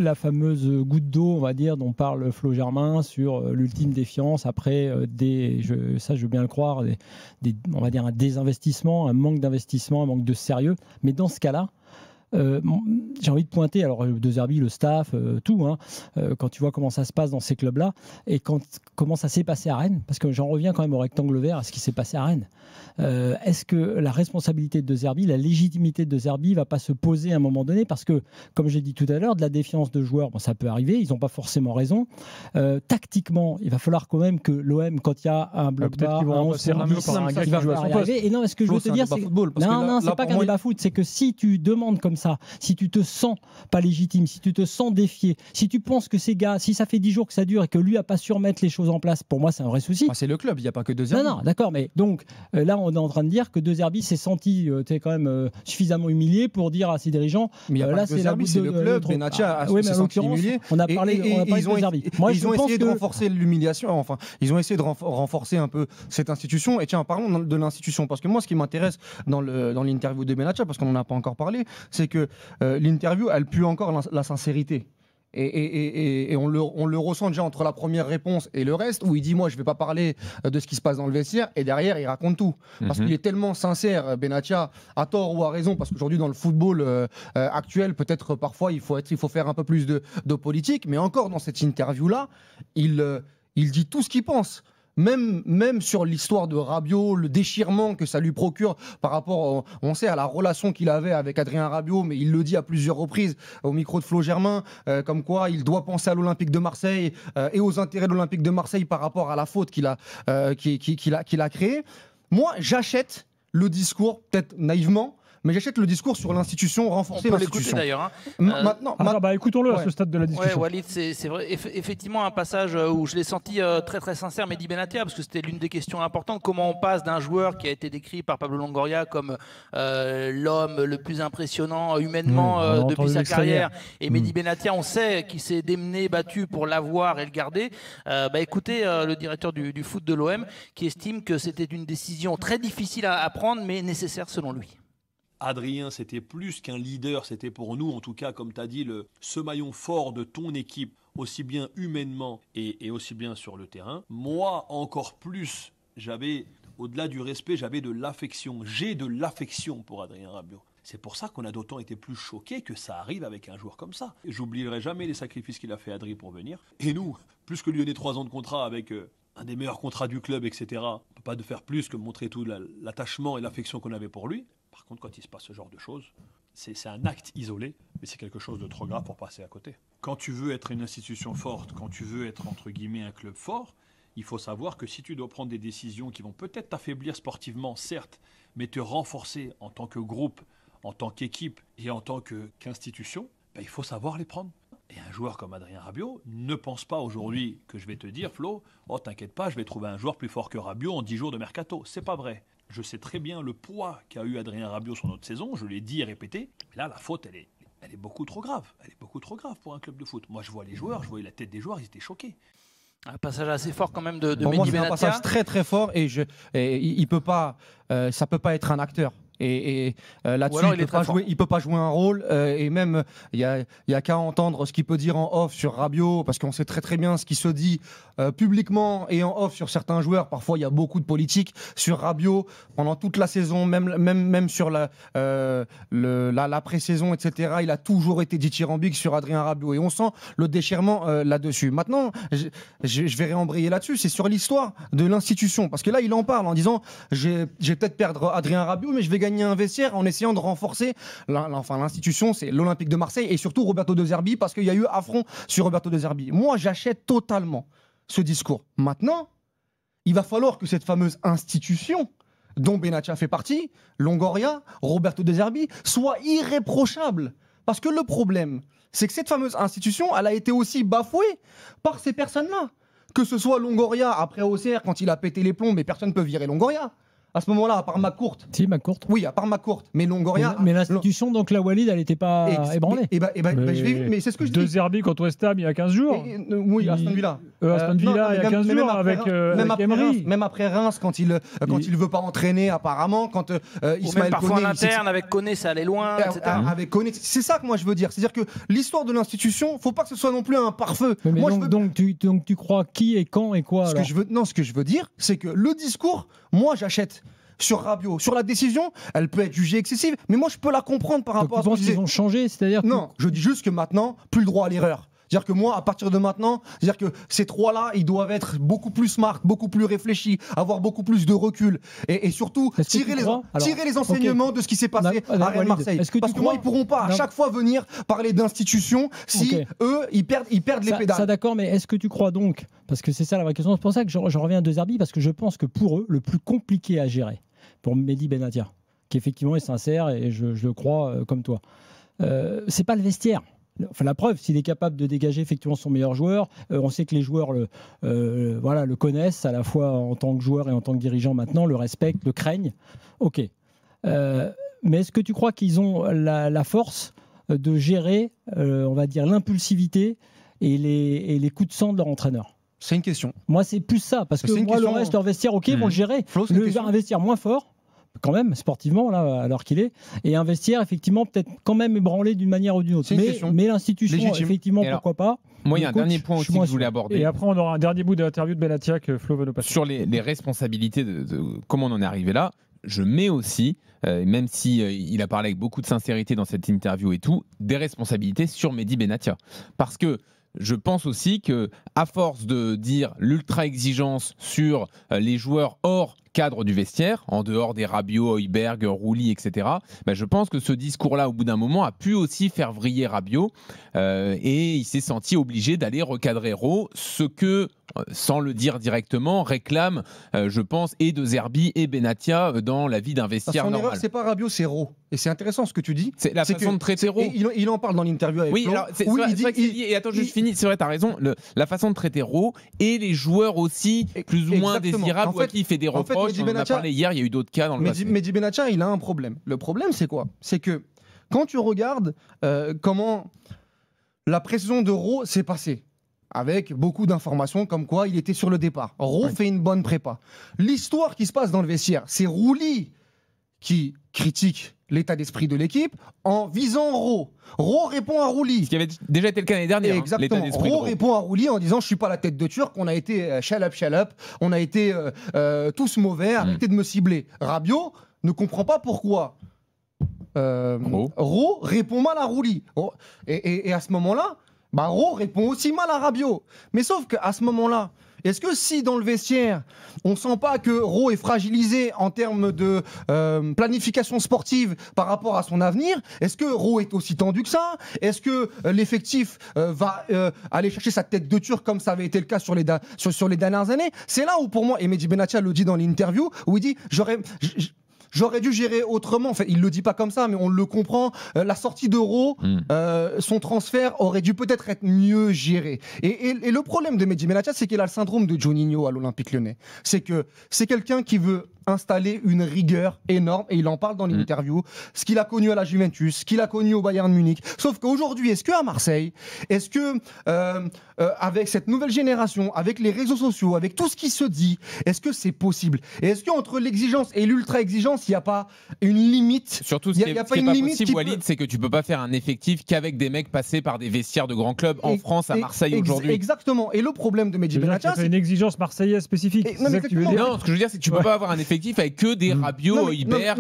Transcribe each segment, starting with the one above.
la fameuse goutte d'eau, on va dire, dont parle Flo Germain sur l'ultime défiance après ça je veux bien le croire, on va dire un désinvestissement, un manque d'investissement, un manque de sérieux. Mais dans ce cas-là, j'ai envie de pointer, alors De Zerbi, le staff, tout, hein, quand tu vois comment ça se passe dans ces clubs-là et comment ça s'est passé à Rennes, parce que j'en reviens quand même au rectangle vert, à ce qui s'est passé à Rennes. Est-ce que la responsabilité de De Zerbi, la légitimité de De Zerbi va pas se poser à un moment donné, parce que, comme j'ai dit tout à l'heure, de la défiance de joueurs, bon, ça peut arriver, ils n'ont pas forcément raison. Tactiquement, il va falloir quand même que l'OM, quand il y a un bloc bas, un 11 par un gars qui joue à son poste. Et non, ce que je veux te dire, c'est non, c'est pas qu'un débat foot, c'est que si tu demandes comme ça, si tu te sens pas légitime, si tu te sens défié, si tu penses que ces gars, si ça fait 10 jours que ça dure et que lui a pas su remettre les choses en place, pour moi c'est un vrai souci. C'est le club, il n'y a pas que De Zerbi. Non, d'accord, mais donc là on est en train de dire que De Zerbi s'est senti quand même suffisamment humilié pour dire à ses dirigeants. Mais là c'est le club. Benatia s'est senti humilié. On a parlé de Zerbi. Moi, ils ont essayé de renforcer l'humiliation. Enfin, ils ont essayé de renforcer un peu cette institution. Et tiens, parlons de l'institution, parce que moi, ce qui m'intéresse dans l'interview de Benatia, parce qu'on n'en a pas encore parlé, c'est que l'interview, elle pue encore la sincérité. Et on le ressent déjà entre la première réponse et le reste, où il dit moi je vais pas parler de ce qui se passe dans le vestiaire, et derrière il raconte tout, parce qu'il est tellement sincère, Benatia, à tort ou à raison, parce qu'aujourd'hui dans le football actuel, peut-être parfois il faut faire un peu plus de politique, mais encore dans cette interview là il dit tout ce qu'il pense. Même sur l'histoire de Rabiot, le déchirement que ça lui procure par rapport, on sait, à la relation qu'il avait avec Adrien Rabiot, mais il le dit à plusieurs reprises au micro de Flo Germain, comme quoi il doit penser à l'Olympique de Marseille et aux intérêts de l'Olympique de Marseille par rapport à la faute qu'il a créée. Moi, j'achète le discours, peut-être naïvement, mais j'achète le discours sur l'institution, renforcer l'institution. On peut l'écouter d'ailleurs. Maintenant, écoutons-le à ce stade de la discussion. Walid, c'est vrai, effectivement un passage où je l'ai senti très très sincère, Mehdi Benatia, parce que c'était l'une des questions importantes. Comment on passe d'un joueur qui a été décrit par Pablo Longoria comme l'homme le plus impressionnant humainement depuis sa carrière, et Mehdi Benatia, on sait qu'il s'est démené, battu pour l'avoir et le garder. Écoutez le directeur du foot de l'OM qui estime que c'était une décision très difficile à prendre, mais nécessaire selon lui. Adrien, c'était plus qu'un leader, c'était pour nous, en tout cas, comme tu as dit, ce maillon fort de ton équipe, aussi bien humainement et aussi bien sur le terrain. Moi, encore plus, au-delà du respect, j'avais de l'affection. J'ai de l'affection pour Adrien Rabiot. C'est pour ça qu'on a d'autant été plus choqués que ça arrive avec un joueur comme ça. J'oublierai jamais les sacrifices qu'il a fait Adrien pour venir. Et nous, plus que lui donner 3 ans de contrat avec un des meilleurs contrats du club, etc., on ne peut pas de faire plus que montrer tout l'attachement et l'affection qu'on avait pour lui. Par contre, quand il se passe ce genre de choses, c'est un acte isolé, mais c'est quelque chose de trop grave pour passer à côté. Quand tu veux être une institution forte, quand tu veux être, entre guillemets, un club fort, il faut savoir que si tu dois prendre des décisions qui vont peut-être t'affaiblir sportivement, certes, mais te renforcer en tant que groupe, en tant qu'équipe et en tant qu'institution, il faut savoir les prendre. Et un joueur comme Adrien Rabiot ne pense pas aujourd'hui que je vais te dire, Flo, oh t'inquiète pas, je vais trouver un joueur plus fort que Rabiot en 10 jours de mercato. C'est pas vrai. Je sais très bien le poids qu'a eu Adrien Rabiot sur notre saison, je l'ai dit et répété. Mais là, la faute, elle est beaucoup trop grave. Elle est beaucoup trop grave pour un club de foot. Moi, je vois les joueurs, je voyais la tête des joueurs, ils étaient choqués. Un passage assez fort quand même de Mehdi Benatia. Pour moi, c'est un passage très très fort et il peut pas, ça peut pas être un acteur. Et là-dessus, il peut pas jouer un rôle. Et même, il y a qu'à entendre ce qu'il peut dire en off sur Rabiot, parce qu'on sait très très bien ce qui se dit publiquement et en off sur certains joueurs. Parfois, il y a beaucoup de politique sur Rabiot pendant toute la saison, même sur la pré-saison, etc. Il a toujours été dithyrambique sur Adrien Rabiot et on sent le déchirement là-dessus. Maintenant, je vais réembrayer là-dessus. C'est sur l'histoire de l'institution, parce que là, il en parle en disant j'ai peut-être perdre Adrien Rabiot, mais je vais gagner un vestiaire en essayant de renforcer l'institution, c'est l'Olympique de Marseille et surtout Roberto De Zerbi, parce qu'il y a eu affront sur Roberto De Zerbi. Moi, j'achète totalement ce discours. Maintenant, il va falloir que cette fameuse institution dont Benatia fait partie, Longoria, Roberto De Zerbi, soit irréprochable. Parce que le problème, c'est que cette fameuse institution, elle a été aussi bafouée par ces personnes-là. Que ce soit Longoria après OCR, quand il a pété les plombs, mais personne ne peut virer Longoria. À ce moment-là, à part McCourt. Si, McCourt. Oui, à part McCourt. Mais Longoria. Mais l'institution, donc la Walid, elle n'était pas ébranlée. Mais c'est ce que je dis. 2 Zerbi contre West Ham il y a 15 jours. Oui, Aston Villa. Aston Villa il y a 15 jours avec Emery. Même après Reims, quand il veut pas entraîner, apparemment, quand Ismaël parfois Koné, en interne, avec Koné, ça allait loin, etc. Avec Koné, c'est ça que moi je veux dire. C'est-à-dire que l'histoire de l'institution, faut pas que ce soit non plus un pare-feu. Donc tu crois qui et quand et quoi ce que je veux dire, c'est que le discours, moi j'achète. Sur Rabiot, sur la décision, elle peut être jugée excessive, mais moi je peux la comprendre par rapport à ce que qu'ils ont changé, c'est-à-dire non, je dis juste que maintenant, plus le droit à l'erreur. C'est-à-dire que moi, à partir de maintenant, c'est-à-dire que ces trois-là, ils doivent être beaucoup plus smart, beaucoup plus réfléchis, avoir beaucoup plus de recul, et surtout tirer les enseignements de ce qui s'est passé à Rennes Marseille. Parce que moi, ils pourront pas à chaque fois venir parler d'institutions si eux, ils perdent les pédales. Ça d'accord, mais est-ce que tu crois donc, parce que c'est ça la vraie question, c'est pour ça que je reviens à De Zerbi, parce que je pense que pour eux, le plus compliqué à gérer, pour Mehdi Benatia, qui effectivement est sincère et je le crois comme toi. C'est pas le vestiaire. Enfin, la preuve, s'il est capable de dégager effectivement son meilleur joueur, on sait que les joueurs le connaissent à la fois en tant que joueur et en tant que dirigeant maintenant, le respectent, le craignent. Ok. Mais est-ce que tu crois qu'ils ont la force de gérer, on va dire, l'impulsivité et les coups de sang de leur entraîneur ? C'est une question. Moi, c'est plus ça, parce que moi, le reste, leur vestiaire, ok, vont le gérer. Un vestiaire moins fort, quand même, sportivement, là, alors qu'il est, et un vestiaire, effectivement, peut-être quand même ébranlé d'une manière ou d'une autre. Mais l'institution, légitime. Effectivement, alors, pourquoi pas. Moi, il y a un dernier point aussi que je voulais aborder. Et après, on aura un dernier bout de l'interview de Benatia que Flo veut nous passer. Sur les responsabilités de comment on en est arrivé là, je mets aussi, même si il a parlé avec beaucoup de sincérité dans cette interview et tout, des responsabilités sur Mehdi Benatia. Parce que je pense aussi que, à force de dire l'ultra-exigence sur les joueurs hors cadre du vestiaire, en dehors des Rabiot, Højbjerg, Rouli, etc., je pense que ce discours-là, au bout d'un moment, a pu aussi faire vriller Rabiot et il s'est senti obligé d'aller recadrer Rowe, ce que, sans le dire directement, réclame, je pense, et De Zerbi et Benatia dans la vie d'un vestiaire normal. Erreur, c'est pas Rabiot, c'est Rowe. Et c'est intéressant ce que tu dis. C'est la façon de traiter Rowe. Il en parle dans l'interview avec Flo. Alors, c'est vrai et attends, je finis. C'est vrai, t'as raison. La façon de traiter Rowe et les joueurs aussi, plus ou moins désirables, ou à qui il fait des reproches. On en a parlé hier, il y a eu d'autres cas dans le passé. Mehdi Benatia, il a un problème. Le problème, c'est quoi ? C'est que quand tu regardes comment la pré-saison de Rowe s'est passée, avec beaucoup d'informations comme quoi il était sur le départ. Rowe fait une bonne prépa. L'histoire qui se passe dans le vestiaire, c'est Rouli qui critique l'état d'esprit de l'équipe en visant Rowe. Rowe répond à Rouli. Ce qui avait déjà été le cas l'année dernière. Exactement. Rowe répond à Rouli en disant « Je suis pas la tête de Turc, on a été shell up, on a été tous mauvais, arrêtez de me cibler. » Rabiot ne comprend pas pourquoi Rowe répond mal à Rouli. Et à ce moment-là, Rowe répond aussi mal à Rabiot. Mais sauf qu'à ce moment-là, est-ce que si dans le vestiaire, on sent pas que Rowe est fragilisé en termes de planification sportive par rapport à son avenir, est-ce que Rowe est aussi tendu que ça ? Est-ce que l'effectif va aller chercher sa tête de Turc comme ça avait été le cas sur les dernières années ? C'est là où pour moi, et Mehdi Benatia le dit dans l'interview, où il dit j'aurais dû gérer autrement. Enfin, il ne le dit pas comme ça, mais on le comprend. La sortie d'Euro, son transfert aurait dû peut-être être mieux géré. Et le problème de Mehdi Benatia, c'est qu'il a le syndrome de Juninho à l'Olympique Lyonnais. C'est que c'est quelqu'un qui veut installer une rigueur énorme, et il en parle dans l'interview, ce qu'il a connu à la Juventus, ce qu'il a connu au Bayern Munich. Sauf qu'aujourd'hui, est-ce qu'à Marseille, est-ce que avec cette nouvelle génération, avec les réseaux sociaux, avec tout ce qui se dit, est-ce que c'est possible ? Et est-ce qu'entre l'exigence et l'ultra-exigence, il n'y a pas une limite ? Surtout, ce qui n'est pas possible, Walid, c'est que tu ne peux pas faire un effectif qu'avec des mecs passés par des vestiaires de grands clubs en France, à Marseille aujourd'hui. Exactement. Et le problème de Mehdi Benatia, c'est une exigence marseillaise spécifique. Non, ce que tu veux dire. Non, ce que je veux dire, c'est que tu ne peux pas avoir un effectif avec que des Rabiot, Højbjerg,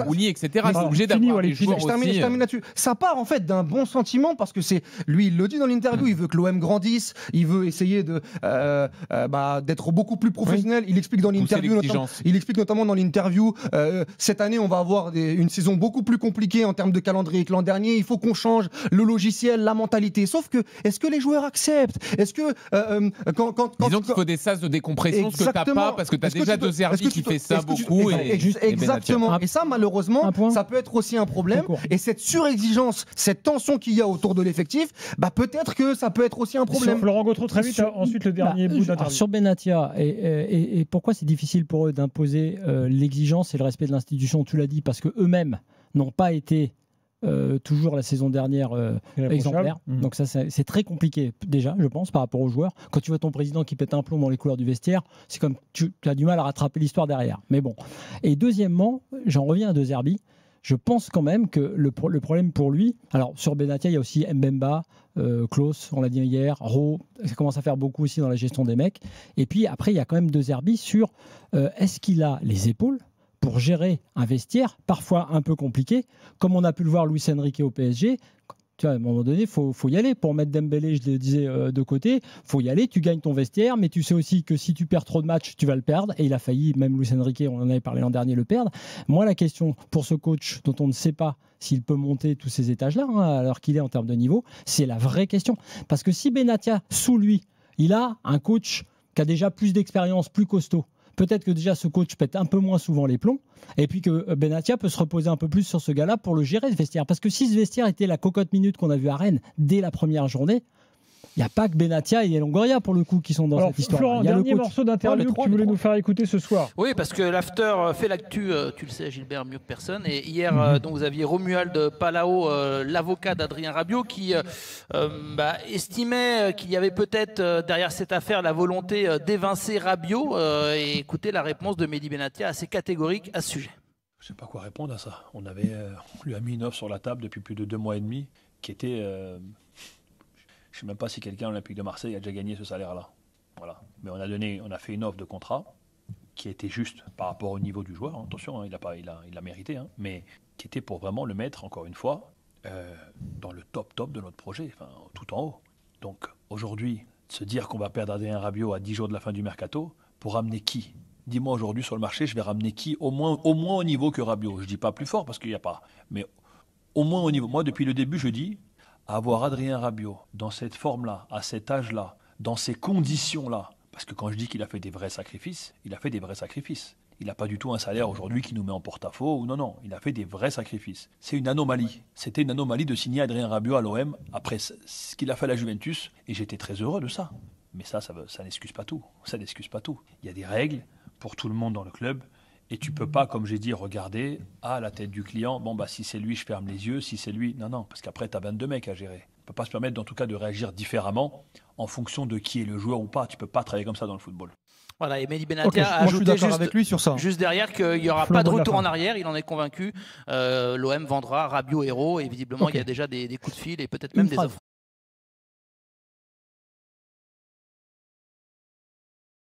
Rouli, etc. C'est obligé d'avoir des joueurs aussi. Je termine là-dessus. Ça part en fait d'un bon sentiment parce que c'est lui, il le dit dans l'interview, il veut que l'OM grandisse, il veut essayer d'être beaucoup plus professionnel. Il explique dans l'interview, notamment dans l'interview, cette année on va avoir une saison beaucoup plus compliquée en termes de calendrier que l'an dernier. Il faut qu'on change le logiciel, la mentalité. Sauf que est-ce que les joueurs acceptent ? Est-ce que disons qu'il faut des sas de décompression, ce que t'as pas parce que t'as déjà De Zerbi qui fait ça. a beaucoup. Exactement. Et ça, malheureusement, point. ça peut être aussi un problème. Et cette surexigence, cette tension qu'il y a autour de l'effectif, bah, peut-être que ça peut être aussi un problème. Florent Gautreau, très vite, ensuite le dernier bout d'interview. Sur Benatia, et pourquoi c'est difficile pour eux d'imposer l'exigence et le respect de l'institution, tu l'as dit, parce qu'eux-mêmes n'ont pas été toujours la saison dernière exemplaire. Donc ça, c'est très compliqué déjà, je pense, par rapport aux joueurs. Quand tu vois ton président qui pète un plomb dans les couleurs du vestiaire, c'est comme tu as du mal à rattraper l'histoire derrière. Mais bon. Et deuxièmement, j'en reviens à De Zerbi. Je pense quand même que le problème pour lui, alors sur Benatia, il y a aussi Mbemba, Klaus, on l'a dit hier, Ro, ça commence à faire beaucoup aussi dans la gestion des mecs. Et puis après, il y a quand même De Zerbi sur est-ce qu'il a les épaules pour gérer un vestiaire parfois un peu compliqué, comme on a pu le voir Luis Enrique au PSG. Tu vois, à un moment donné, il faut y aller. Pour mettre Dembélé, je le disais de côté, il faut y aller, tu gagnes ton vestiaire, mais tu sais aussi que si tu perds trop de matchs, tu vas le perdre. Et il a failli, même Luis Enrique, on en avait parlé l'an dernier, le perdre. Moi, la question pour ce coach dont on ne sait pas s'il peut monter tous ces étages-là, alors qu'il est en termes de niveau, c'est la vraie question. Parce que si Benatia, sous lui, il a un coach qui a déjà plus d'expérience, plus costaud, peut-être que déjà ce coach pète un peu moins souvent les plombs, et puis que Benatia peut se reposer un peu plus sur ce gars-là pour le gérer, ce vestiaire. Parce que si ce vestiaire était la cocotte minute qu'on a vue à Rennes dès la première journée, il n'y a pas que Benatia et Longoria pour le coup qui sont dans cette histoire. Florent, dernier morceau d'interview que tu voulais nous faire écouter ce soir. Oui, parce que l'after fait l'actu, tu le sais Gilbert mieux que personne. Et hier, donc, vous aviez Romuald Palao, l'avocat d'Adrien Rabiot, qui estimait qu'il y avait peut-être derrière cette affaire la volonté d'évincer Rabiot. Et écoutez la réponse de Mehdi Benatia assez catégorique à ce sujet. Je ne sais pas quoi répondre à ça. On lui a mis une offre sur la table depuis plus de 2 mois et demi qui était... je ne sais même pas si quelqu'un à l'Olympique de Marseille a déjà gagné ce salaire-là. Voilà. Mais on a fait une offre de contrat qui était juste par rapport au niveau du joueur. Hein. Attention, hein, il a mérité, hein, mais qui était pour vraiment le mettre, encore une fois, dans le top de notre projet, enfin, tout en haut. Donc aujourd'hui, se dire qu'on va perdre Adrien Rabiot à 10 jours de la fin du mercato, pour ramener qui ? Dis-moi aujourd'hui sur le marché, je vais ramener qui au moins au niveau que Rabiot. Je ne dis pas plus fort parce qu'il n'y a pas. Mais au moins au niveau. Moi, depuis le début, je dis... avoir Adrien Rabiot dans cette forme-là, à cet âge-là, dans ces conditions-là, parce que quand je dis qu'il a fait des vrais sacrifices, il a fait des vrais sacrifices. Il n'a pas du tout un salaire aujourd'hui qui nous met en porte-à-faux. Non, il a fait des vrais sacrifices. C'est une anomalie. C'était une anomalie de signer Adrien Rabiot à l'OM après ce qu'il a fait à la Juventus, et j'étais très heureux de ça. Mais ça n'excuse pas tout. Ça n'excuse pas tout. Il y a des règles pour tout le monde dans le club. Et tu peux pas, comme j'ai dit, regarder à la tête du client. Bon, si c'est lui, je ferme les yeux. Si c'est lui, non, parce qu'après, tu as 22 mecs à gérer. Tu peux pas se permettre, en tout cas, de réagir différemment en fonction de qui est le joueur ou pas. Tu peux pas travailler comme ça dans le football. Voilà, et Mehdi Benatia a ajouté avec lui sur ça. Juste derrière qu'il n'y aura pas de retour en arrière. Il en est convaincu. L'OM vendra Rabiot héros. Et visiblement, il y a déjà des coups de fil et peut-être même des offres.